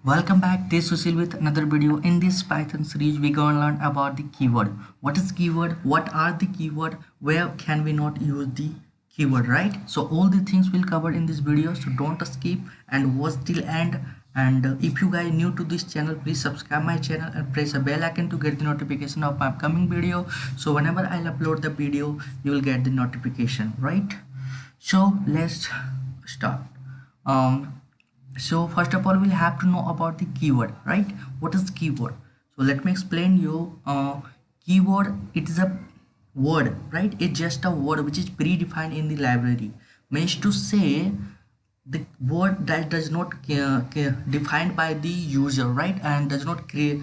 Welcome back, this is Susil with another video. In this Python series, we're going to learn about the keyword. What is keyword? What are the keyword? Where can we not use the keyword, right? So all the things we'll cover in this video, so don't skip and watch till end. And if you guys new to this channel, please subscribe my channel and press a bell icon to get the notification of my upcoming video. So whenever I'll upload the video, you will get the notification, right? So let's start. um so first of all, we'll have to know about the keyword, right? What is keyword? So let me explain you. Keyword, it is a word, right? It's just a word which is predefined in the library. Means to say the word that does not defined by the user, right? And does not create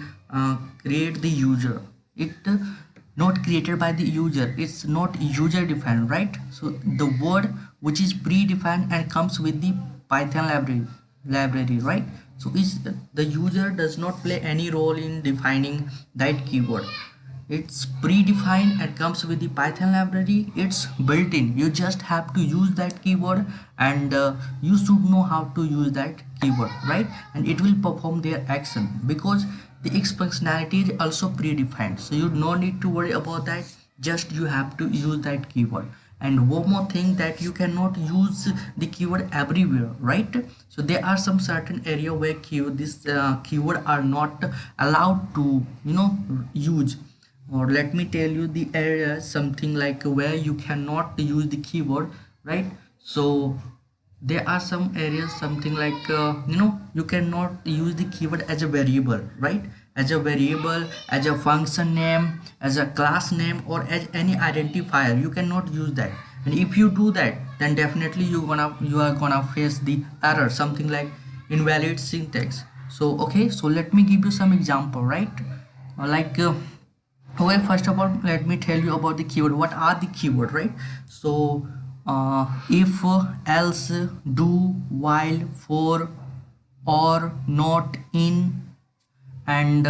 the user. It not created by the user, it's not user defined, right? So the word which is predefined and comes with the Python library, right? So is the user does not play any role in defining that keyword. It's predefined and comes with the Python library. It's built in, you just have to use that keyword, and you should know how to use that keyword, right? And it will perform their action because the X functionality is also predefined, so you no need to worry about that. Just you have to use that keyword. And one more thing, that you cannot use the keyword everywhere, right? So there are some certain area where keyword are not allowed to use. Or let me tell you the area, something like where you cannot use the keyword, right? So there are some areas, something like you cannot use the keyword as a variable, right? As a variable, as a function name, as a class name, or as any identifier, you cannot use that. And if you do that, then definitely you are gonna face the error, something like invalid syntax. So okay, so let me give you some example, right? Like well, first of all, let me tell you about the keyword. What are the keyword, right? So if, else, do, while, for, or, not, in, and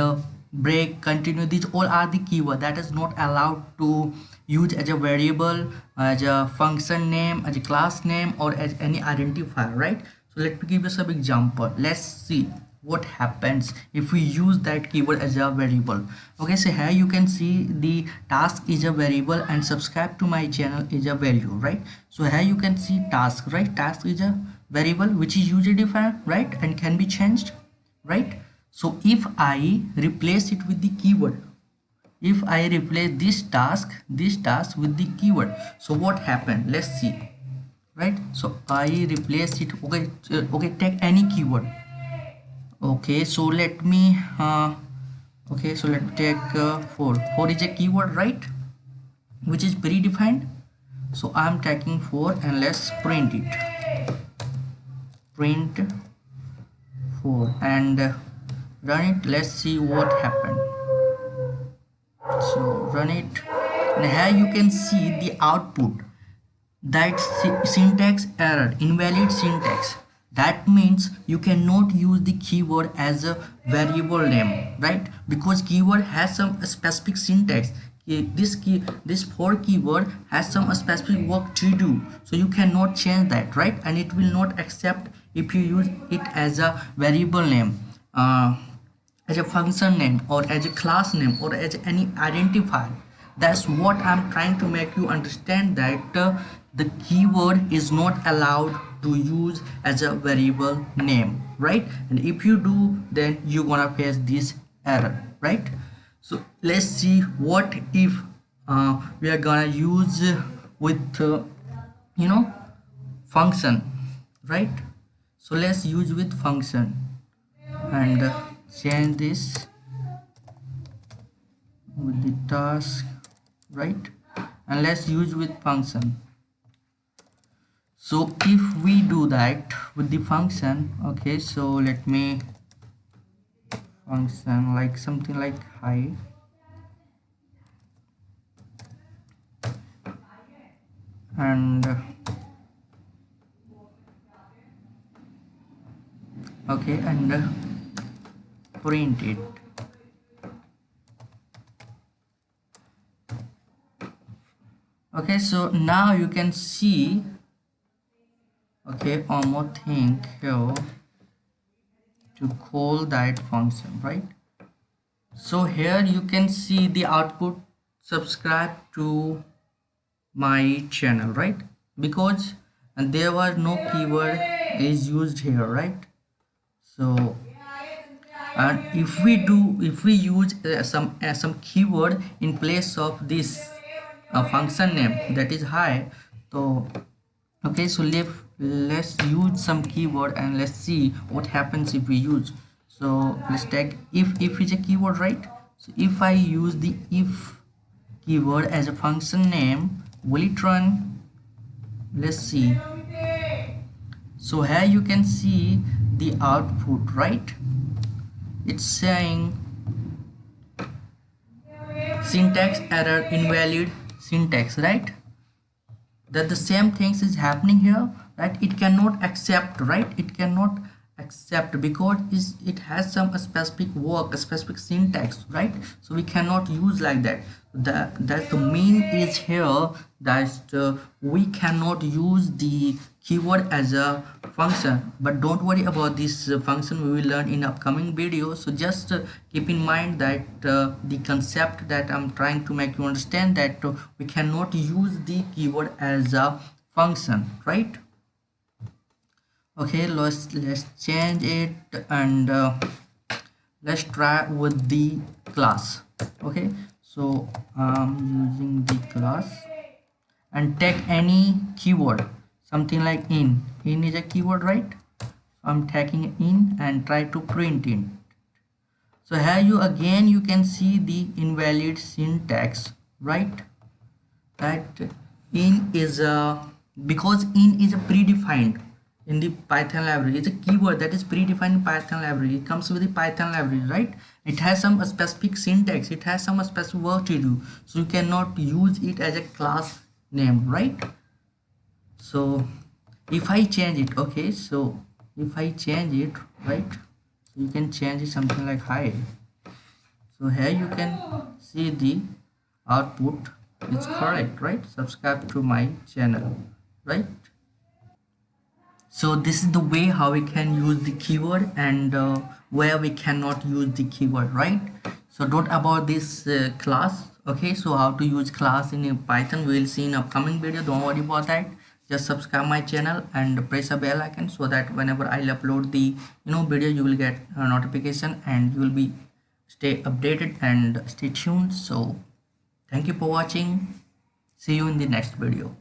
break, continue, these all are the keyword that is not allowed to use as a variable, as a function name, as a class name, or as any identifier, right? So let me give you some example. Let's see what happens if we use that keyword as a variable. Okay, so here you can see the task is a variable and subscribe to my channel is a value, right? So here you can see task, right? Task is a variable which is user defined, right, and can be changed, right? So if I replace it with the keyword, if I replace this task with the keyword, so what happened? Let's see, right? So I replace it. Okay, okay, take any keyword. Okay, so let me okay, so let me take 4 is a keyword, right, which is predefined. So I'm taking 4 and let's print it. Print 4 and run it. Let's see what happened. So run it, and here you can see the output, that syntax error, invalid syntax. That means you cannot use the keyword as a variable name, right? Because keyword has some specific syntax. This for keyword has some specific work to do, so you cannot change that, right? And it will not accept if you use it as a variable name, as a function name, or as a class name, or as any identifier. That's what I'm trying to make you understand, that the keyword is not allowed to use as a variable name, right? And if you do, then you're gonna face this error, right? So let's see what if we are gonna use with function, right? So let's use with function and change this with the task, right? And let's use with function. So if we do that with the function, okay, so let me function like something like hi, and okay, and print it. Okay, so now you can see, okay, one more thing here. to call that function, right? So here you can see the output, subscribe to my channel, right? Because there was no keyword is used here, right? So and if we use some keyword in place of this function name, that is high. So okay, so let's use some keyword and let's see what happens if we use. So let's take if is a keyword, right? So if I use the if keyword as a function name, will it run? Let's see. So here you can see the output, right? It's saying syntax error, invalid syntax, right? That the same things is happening here, right? It cannot accept, right? It cannot accept because it has some specific work, a specific syntax, right? So we cannot use like that. That the mean is here that we cannot use the keyword as a function. But don't worry about this function, we will learn in upcoming video. So just keep in mind that the concept that I'm trying to make you understand, that we cannot use the keyword as a function, right? Okay, let's change it and let's try with the class. Okay, so I'm using the class and take any keyword, something like in is a keyword, right? I'm taking in and try to print it. So here you can see the invalid syntax, right? That in is a, because in is a predefined in the Python library. It's a keyword that is predefined in Python library. It comes with the Python library, right? It has some specific syntax, it has some specific work to do, so you cannot use it as a class name, right? So if I change it, okay, so if I change it, right, so you can change it something like hi. So here you can see the output is correct, right? Subscribe to my channel, right? So this is the way how we can use the keyword and where we cannot use the keyword, right? So don't about this class. Okay, so how to use class in Python we will see in upcoming video. Don't worry about that. Just subscribe my channel and press a bell icon so that whenever I'll upload the video, you will get a notification and you will be stay updated and stay tuned. So thank you for watching. See you in the next video.